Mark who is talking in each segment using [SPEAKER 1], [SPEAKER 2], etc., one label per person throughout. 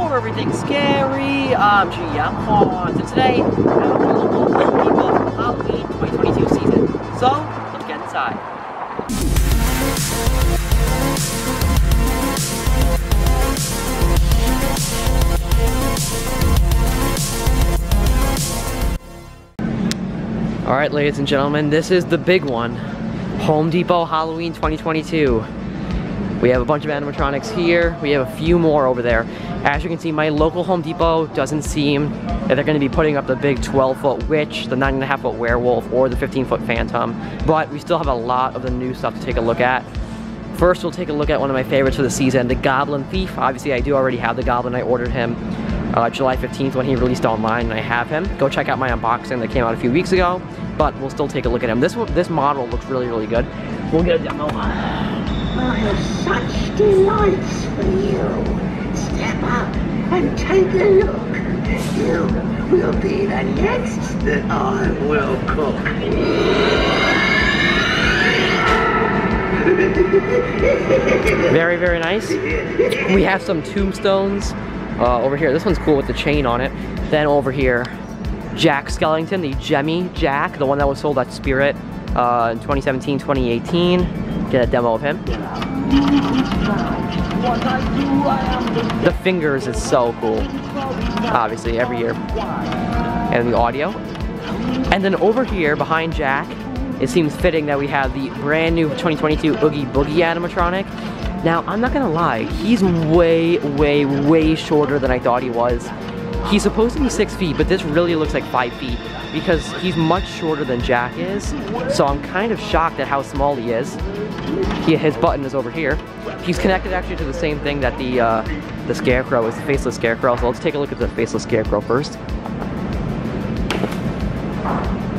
[SPEAKER 1] for everything scary. I'm GMHaunts, and today I'm a local Home Depot Halloween 2022 season. So let's get inside. Alright, ladies and gentlemen, this is the big one. Home Depot Halloween 2022. We have a bunch of animatronics here. We have a few more over there. As you can see, my local Home Depot doesn't seem that they're going to be putting up the big 12-foot witch, the 9.5-foot werewolf, or the 15-foot phantom. But we still have a lot of the new stuff to take a look at. First, we'll take a look at one of my favorites for the season, the Goblin Thief. Obviously, I do already have the Goblin. I ordered him July 15th when he released online, and I have him. Go check out my unboxing that came out a few weeks ago, but we'll still take a look at him. This model looks really, really good. We'll get a demo.
[SPEAKER 2] I have such delights for you. Step up and take a look. You will be the next that I will cook.
[SPEAKER 1] Very, very nice. We have some tombstones over here. This one's cool with the chain on it. Then over here, Jack Skellington, the Gemmy Jack, the one that was sold at Spirit in 2017, 2018. Get a demo of him. The fingers is so cool. Obviously, every year. And the audio. And then over here, behind Jack, it seems fitting that we have the brand new 2022 Oogie Boogie animatronic. Now, I'm not gonna lie, he's way, way, way shorter than I thought he was. He's supposed to be 6 feet, but this really looks like 5 feet because he's much shorter than Jack is. So I'm kind of shocked at how small he is. His button is over here. He's connected actually to the same thing that the Scarecrow is, the Faceless Scarecrow. So let's take a look at the Faceless Scarecrow first.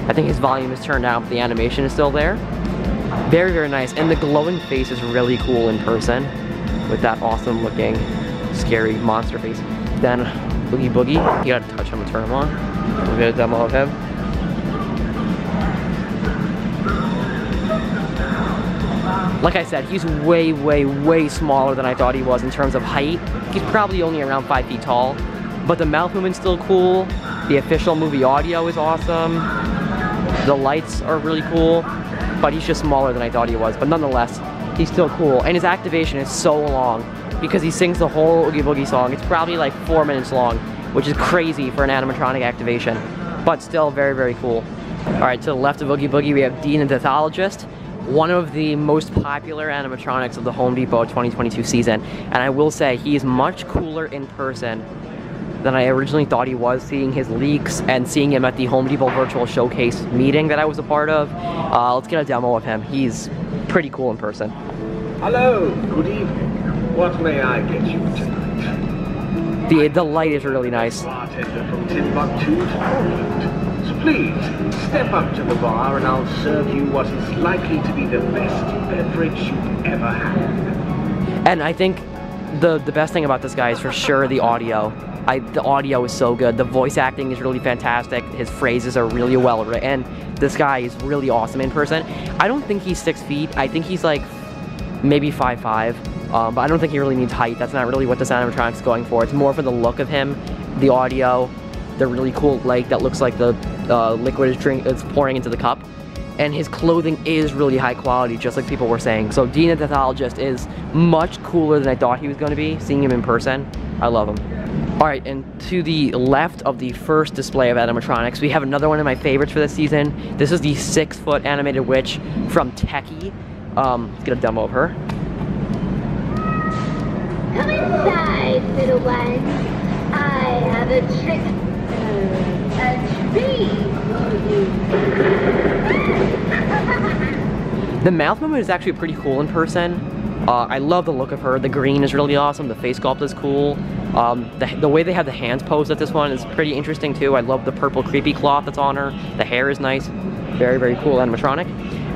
[SPEAKER 1] I think his volume is turned down, but the animation is still there. Very, very nice. And the glowing face is really cool in person with that awesome looking, scary monster face. Then Oogie Boogie, you gotta touch him and turn him on. We'll get a demo of him. Like I said, he's way, way, way smaller than I thought he was in terms of height. He's probably only around 5 feet tall, but the mouth movement's still cool. The official movie audio is awesome. The lights are really cool, but he's just smaller than I thought he was. But nonetheless, he's still cool. And his activation is so long because he sings the whole Oogie Boogie song. It's probably like 4 minutes long, which is crazy for an animatronic activation, but still very, very cool. All right, to the left of Oogie Boogie, we have Dean the Pathologist, one of the most popular animatronics of the Home Depot 2022 season. And I will say, he is much cooler in person than I originally thought he was, seeing his leaks and seeing him at the Home Depot virtual showcase meeting that I was a part of. Let's get a demo of him. He's pretty cool in person.
[SPEAKER 3] Hello, good evening. What may I get you tonight?
[SPEAKER 1] The light is really nice.
[SPEAKER 3] Bartender from Timbuktu to Portland. So please, step up to the bar and I'll serve you what is likely to be the best beverage you've ever had.
[SPEAKER 1] And I think the best thing about this guy is for sure the audio. The audio is so good. The voice acting is really fantastic. His phrases are really well written. This guy is really awesome in person. I don't think he's 6 feet. I think he's like maybe 5'5". But I don't think he really needs height. That's not really what this animatronic's going for. It's more for the look of him, the audio, the really cool lake that looks like the liquid is pouring into the cup. And his clothing is really high quality, just like people were saying. So Dean the Pathologist is much cooler than I thought he was going to be, seeing him in person. I love him. Alright, and to the left of the first display of animatronics, we have another one of my favorites for this season. This is the 6-foot animated witch from Techy. Let's get a demo of her.
[SPEAKER 4] Come inside, little one. I have a trick, a treat.
[SPEAKER 1] The mouth movement is actually pretty cool in person. I love the look of her. The green is really awesome. The face sculpt is cool. The way they have the hands posed at this one is pretty interesting too. I love the purple creepy cloth that's on her. The hair is nice. Very, very cool animatronic.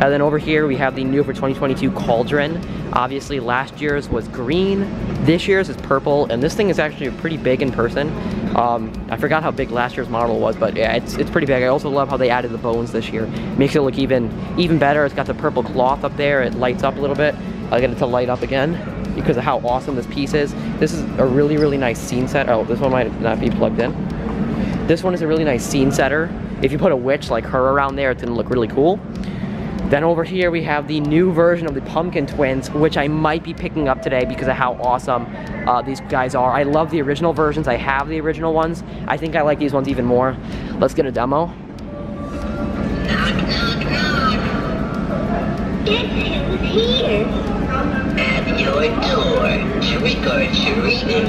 [SPEAKER 1] And then over here we have the new for 2022 Cauldron. Obviously last year's was green. This year's is purple, and this thing is actually pretty big in person. I forgot how big last year's model was, but yeah, it's pretty big. I also love how they added the bones this year. Makes it look even better. It's got the purple cloth up there. It lights up a little bit. I'll get it to light up again. because of how awesome this piece is. This is a really, really nice scene set. Oh, this one might not be plugged in. This one is a really nice scene setter. If you put a witch like her around there, it's gonna look really cool. Then over here we have the new version of the Pumpkin Twins, which I might be picking up today because of how awesome these guys are. I love the original versions. I have the original ones. I think I like these ones even more. Let's get a demo.
[SPEAKER 4] Knock, knock, knock. Guess who's here? At your door, trick or treating.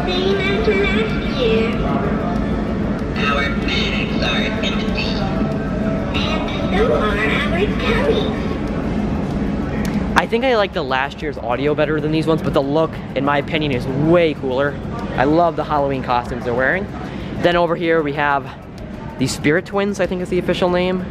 [SPEAKER 4] Same as last year. Our bags are empty. And so are our tummies.
[SPEAKER 1] I think I like the last year's audio better than these ones, but the look, in my opinion, is way cooler. I love the Halloween costumes they're wearing. Then over here we have the Spirit Twins, I think is the official name,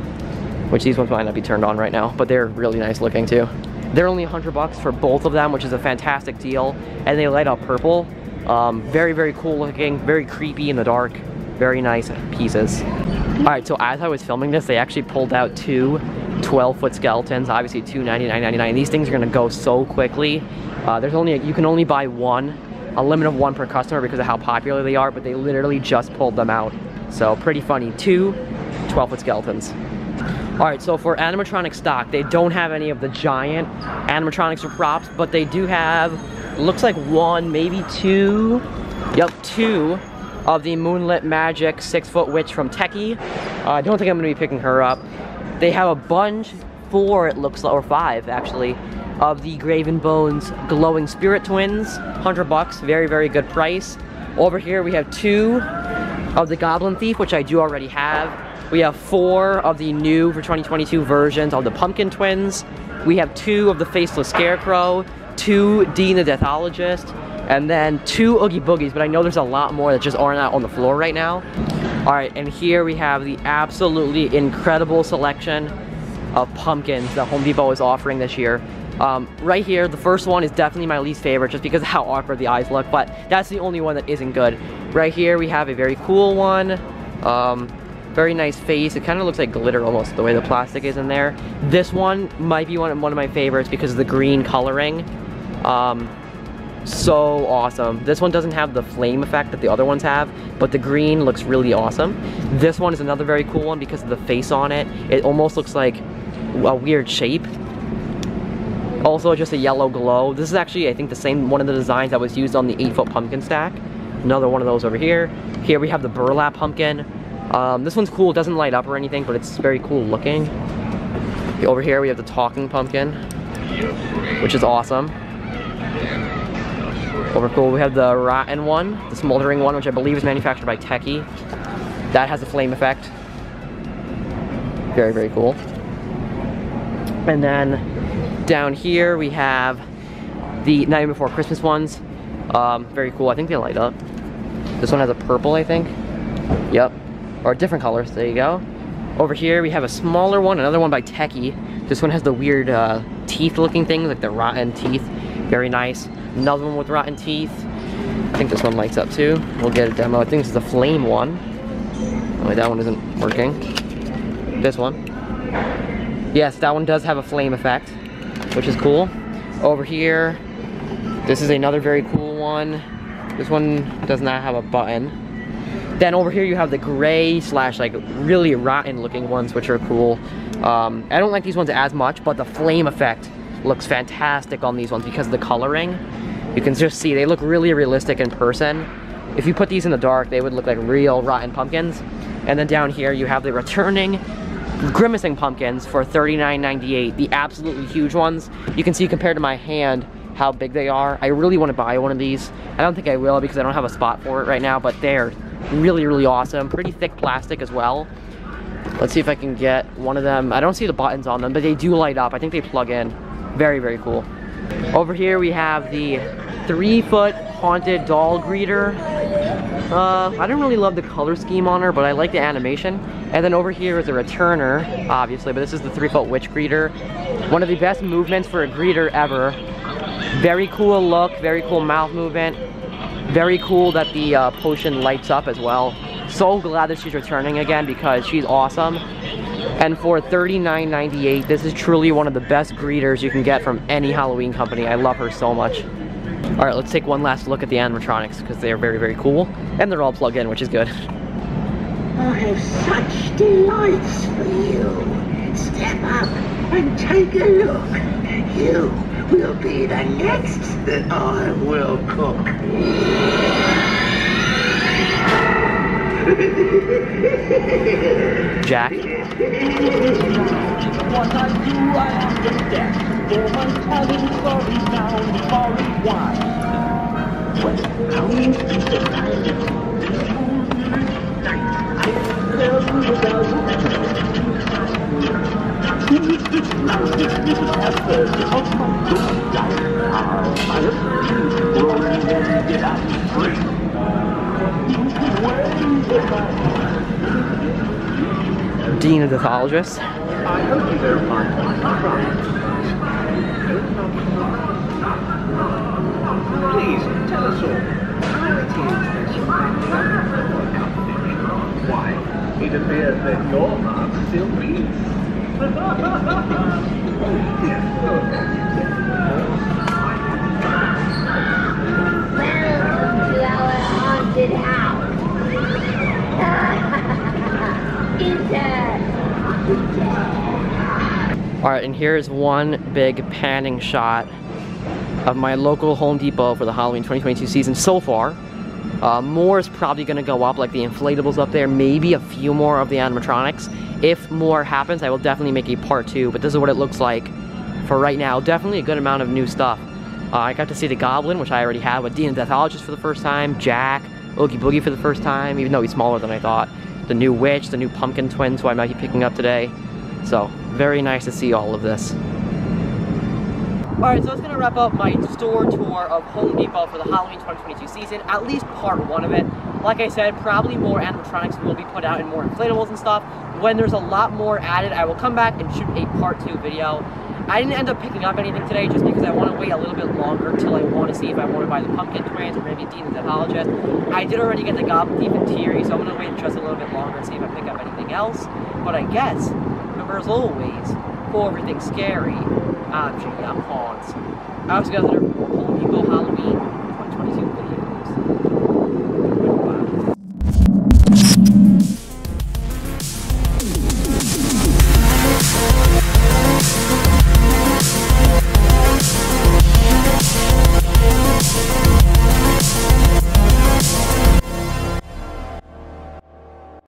[SPEAKER 1] which these ones might not be turned on right now, but they're really nice looking too. They're only $100 for both of them, which is a fantastic deal, and they light up purple. Very, very cool looking, very creepy in the dark, very nice pieces. All right, so as I was filming this, they actually pulled out two 12-foot skeletons, obviously two $99.99. These things are gonna go so quickly. You can only buy one, a limit of one per customer because of how popular they are, but they literally just pulled them out. So pretty funny, two 12-foot skeletons. All right, so for animatronic stock, they don't have any of the giant animatronics or props, but they do have, looks like one, maybe two, yep, two of the Moonlit Magic 6-foot witch from Techy. I don't think I'm gonna be picking her up. They have a bunch, four it looks like, or five actually, of the Graven Bones Glowing Spirit Twins, $100, very, very good price. Over here we have two of the Goblin Thief, which I do already have. We have four of the new for 2022 versions of the Pumpkin Twins. We have two of the Faceless Scarecrow, two Dean the Pathologist, and then two Oogie Boogies, but I know there's a lot more that just aren't out on the floor right now. All right, and here we have the absolutely incredible selection of pumpkins that Home Depot is offering this year. Right here, the first one is definitely my least favorite just because of how awkward the eyes look, but that's the only one that isn't good. Right here, we have a very cool one. Very nice face. It kind of looks like glitter almost, the way the plastic is in there. This one might be one of my favorites because of the green coloring. So awesome. This one doesn't have the flame effect that the other ones have, but the green looks really awesome. This one is another very cool one because of the face on it. It almost looks like a weird shape. Also just a yellow glow. This is actually, I think, the same one of the designs that was used on the 8-foot pumpkin stack. Another one of those over here. Here we have the burlap pumpkin. This one's cool, it doesn't light up or anything, but it's very cool looking. Over here we have the talking pumpkin, which is awesome. Over cool, we have the rotten one, the smoldering one, which I believe is manufactured by Techy. That has a flame effect. Very, very cool. And then down here we have the Night Before Christmas ones. Very cool, I think they light up. This one has a purple, I think. Yep. Or different colors, there you go. Over here we have a smaller one, another one by Techy. This one has the weird teeth looking things, like the rotten teeth. Very nice. Another one with rotten teeth. I think this one lights up too. We'll get a demo. I think this is the flame one. Oh, that one isn't working. This one. Yes, that one does have a flame effect, which is cool. Over here, this is another very cool one. This one does not have a button. Then over here you have the gray slash like really rotten looking ones, which are cool. I don't like these ones as much, but the flame effect looks fantastic on these ones because of the coloring. You can just see they look really realistic in person. If you put these in the dark, they would look like real rotten pumpkins. And then down here you have the returning Grimacing pumpkins for $39.98. The absolutely huge ones. You can see compared to my hand how big they are. I really want to buy one of these. I don't think I will because I don't have a spot for it right now, but they're really, really awesome. Pretty thick plastic as well. Let's see if I can get one of them. I don't see the buttons on them, but they do light up. I think they plug in. Very, very cool. Over here we have the 3-foot haunted doll greeter. I don't really love the color scheme on her, but I like the animation. And then over here is a returner, obviously, but this is the 3-foot witch greeter. One of the best movements for a greeter ever. Very cool look, very cool mouth movement. Very cool that the potion lights up as well. So glad that she's returning again because she's awesome. And for $39.98, this is truly one of the best greeters you can get from any Halloween company. I love her so much. All right, let's take one last look at the animatronics because they are very, very cool. And they're all plugged in, which is good.
[SPEAKER 2] I have such delights for you. Step up and take a look. You will be the next that I will cook.
[SPEAKER 1] Jack.
[SPEAKER 5] What I do, I understand. For my telling stories down before it was. When it comes to the night, I tell you about little effort of my good life. I have been growing and get out free.
[SPEAKER 1] Dean, the pathologist.
[SPEAKER 3] I hope you don't mind my crying. Please, tell us all how it is that you why, it appears that your heart still beats.
[SPEAKER 4] Welcome to our haunted house.
[SPEAKER 1] Alright, and here's one big panning shot of my local Home Depot for the Halloween 2022 season so far. More is probably going to go up, like the inflatables up there, maybe a few more of the animatronics. If more happens, I will definitely make a part 2, but this is what it looks like for right now. Definitely a good amount of new stuff. I got to see the Goblin, which I already had, with Dean the Pathologist for the first time, Jack, Oogie Boogie for the first time, even though he's smaller than I thought. The new Witch, the new Pumpkin Twins, who I might be picking up today. So, very nice to see all of this. Alright, so it's going to wrap up my store tour of Home Depot for the Halloween 2022 season, at least part 1 of it. Like I said, probably more animatronics will be put out and more inflatables and stuff. When there's a lot more added, I will come back and shoot a part 2 video. I didn't end up picking up anything today just because I want to wait a little bit longer until I want to see if I want to buy the Pumpkin Twins or maybe Dean the Pathologist. I did already get the Goblin Thief in Theory, so I'm going to wait just a little bit longer and see if I pick up anything else. But I guess, remember as always, for everything scary, I'm GMHaunts. I also got another Home Depot Halloween.